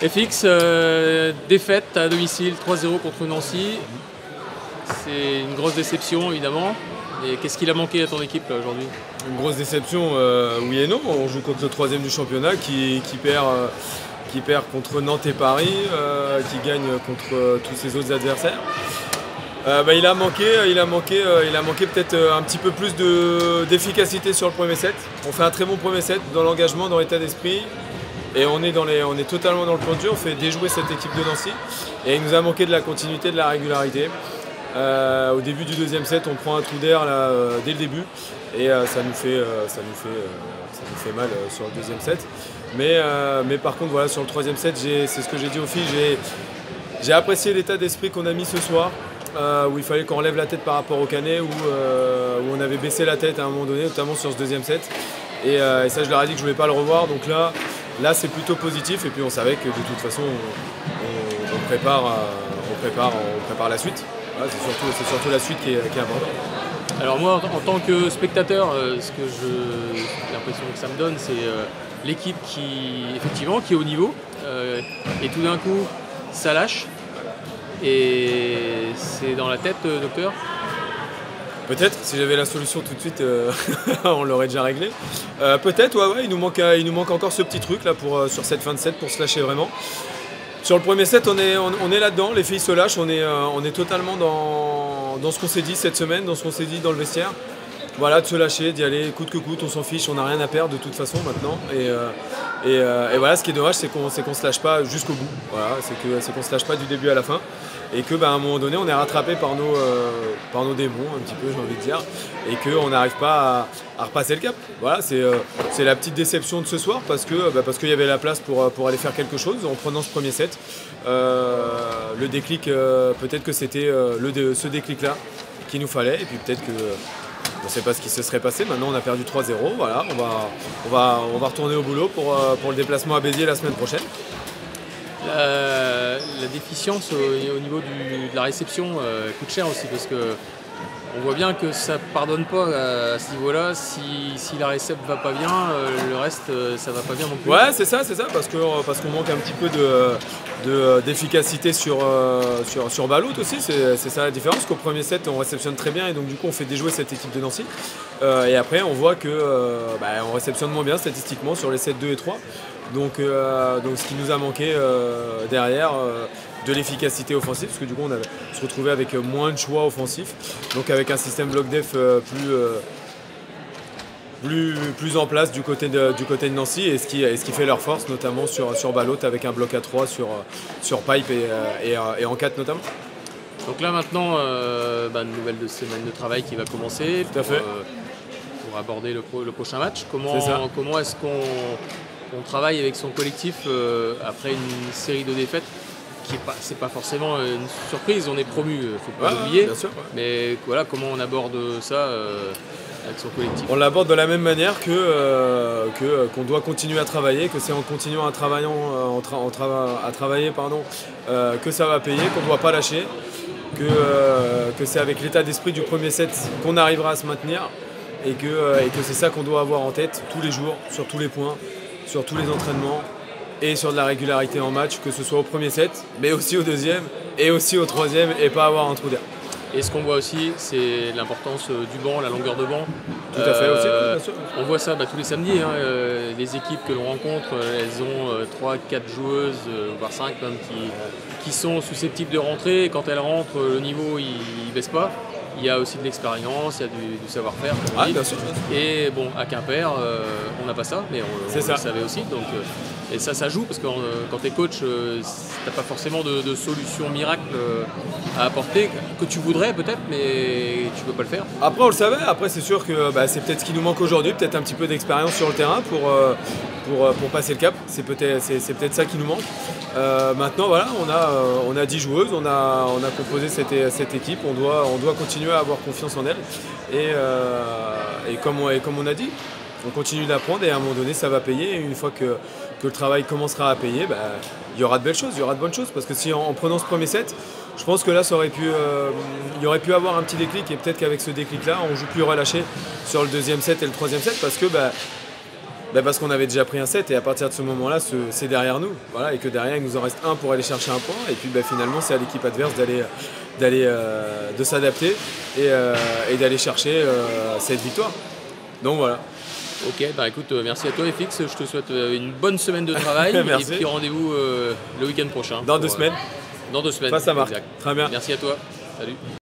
FX, défaite à domicile 3-0 contre Nancy. C'est une grosse déception évidemment. Et qu'est-ce qu'il a manqué à ton équipe aujourd'hui? Une grosse déception, oui et non. On joue contre le 3e du championnat qui perd contre Nantes et Paris, qui gagne contre tous ses autres adversaires. Il a manqué peut-être un petit peu plus d'efficacité sur le premier set. On fait un très bon premier set dans l'engagement, dans l'état d'esprit. Et on est totalement dans le plan de jeu, on fait déjouer cette équipe de Nancy. Et il nous a manqué de la continuité, de la régularité. Au début du deuxième set, on prend un trou d'air dès le début. Et ça nous fait mal sur le deuxième set. Mais par contre, voilà, sur le troisième set, c'est ce que j'ai dit aux filles, j'ai apprécié l'état d'esprit qu'on a mis ce soir. Où il fallait qu'on relève la tête par rapport au Canet, où on avait baissé la tête à un moment donné, notamment sur ce deuxième set. Et ça, je leur ai dit que je ne voulais pas le revoir. Donc là c'est plutôt positif. Et puis on savait que de toute façon, on prépare la suite. Voilà, c'est surtout la suite qui est importante. Alors moi, en tant que spectateur, l'impression que ça me donne, c'est l'équipe effectivement, qui est au niveau. Et tout d'un coup, ça lâche. Et c'est dans la tête, docteur? Peut-être, si j'avais la solution tout de suite, on l'aurait déjà réglé. Peut-être, ouais, il nous manque encore ce petit truc là sur cette fin de set pour se lâcher vraiment. Sur le premier set, on est là-dedans, les filles se lâchent, on est totalement dans ce qu'on s'est dit cette semaine, dans ce qu'on s'est dit dans le vestiaire. Voilà, de se lâcher, d'y aller coûte que coûte, on s'en fiche, on n'a rien à perdre de toute façon maintenant. Et voilà, ce qui est dommage, c'est qu'on se lâche pas jusqu'au bout. Voilà, c'est qu'on se lâche pas du début à la fin. Et qu'à un moment donné, on est rattrapé par nos démons, un petit peu, j'ai envie de dire. Et qu'on n'arrive pas à repasser le cap. Voilà, c'est la petite déception de ce soir, parce qu'il y avait la place pour aller faire quelque chose en prenant ce premier set. Le déclic, peut-être que c'était ce déclic-là qu'il nous fallait. Et puis peut-être que... on ne sait pas ce qui se serait passé. Maintenant, on a perdu 3-0. Voilà, on va retourner au boulot pour le déplacement à Béziers la semaine prochaine. La déficience au niveau de la réception coûte cher aussi, parce que on voit bien que ça ne pardonne pas à ce niveau-là. Si la réception ne va pas bien, le reste, ça ne va pas bien non plus. Ouais, c'est ça, parce qu'on manque un petit peu d'efficacité sur Balout aussi. C'est ça la différence, qu'au premier set, on réceptionne très bien et donc du coup, on fait déjouer cette équipe de Nancy. Et après, on voit on réceptionne moins bien statistiquement sur les sets 2 et 3. Donc ce qui nous a manqué derrière, de l'efficacité offensive, parce que du coup on se retrouvait avec moins de choix offensifs, donc avec un système bloc def plus en place du côté de Nancy, et ce qui fait leur force, notamment sur Balout, avec un bloc à 3 sur Pipe et en 4 notamment. Donc là maintenant, une nouvelle semaine de travail qui va commencer. Tout à fait. Pour aborder le prochain match. Comment est-ce qu'on travaille avec son collectif après une série de défaites? C'est pas forcément une surprise, on est promu, faut pas l'oublier. Bien sûr, ouais. Mais voilà, comment on aborde ça avec son collectif? On l'aborde de la même manière qu'on doit continuer à travailler, que c'est en continuant à travailler, que ça va payer, qu'on ne doit pas lâcher, que c'est avec l'état d'esprit du premier set qu'on arrivera à se maintenir, et que c'est ça qu'on doit avoir en tête tous les jours, sur tous les points, sur tous les entraînements, et sur de la régularité en match, que ce soit au premier set, mais aussi au deuxième, et aussi au troisième, et pas avoir un trou d'air. Et ce qu'on voit aussi, c'est l'importance du banc, la longueur de banc. Tout à fait aussi, bien sûr. On voit ça tous les samedis. Les équipes que l'on rencontre, elles ont 3-4 joueuses, voire 5 même, qui sont susceptibles de rentrer. Et quand elles rentrent, le niveau il baisse pas. Il y a aussi de l'expérience, il y a du savoir-faire. Bien sûr. Et bon, à Quimper, on n'a pas ça, mais on le savait aussi. Donc, et ça joue, parce que quand tu es coach, tu n'as pas forcément de solution miracle à apporter, que tu voudrais peut-être, mais tu ne peux pas le faire. Après, on le savait. Après, c'est sûr que c'est peut-être ce qui nous manque aujourd'hui, peut-être un petit peu d'expérience sur le terrain pour passer le cap. C'est peut-être ça qui nous manque. Maintenant, voilà, on a 10 joueuses, on a composé cette équipe, on doit continuer à avoir confiance en elle. Et comme on a dit, on continue d'apprendre, et à un moment donné, ça va payer. Et une fois que le travail commencera à payer, il y aura de belles choses, il y aura de bonnes choses. Parce que si en prenant ce premier set, je pense que là, il y aurait pu avoir un petit déclic, et peut-être qu'avec ce déclic-là, on joue plus relâché sur le deuxième set et le troisième set, parce que Parce qu'on avait déjà pris un set et à partir de ce moment-là, c'est derrière nous. Voilà, et que derrière, il nous en reste un pour aller chercher un point. Et puis finalement, c'est à l'équipe adverse de s'adapter et d'aller chercher cette victoire. Donc voilà. Ok, écoute, merci à toi FX, je te souhaite une bonne semaine de travail. Et puis rendez-vous le week-end prochain. Dans 2 semaines. Dans 2 semaines. Ça marche. Très bien. Merci à toi. Salut.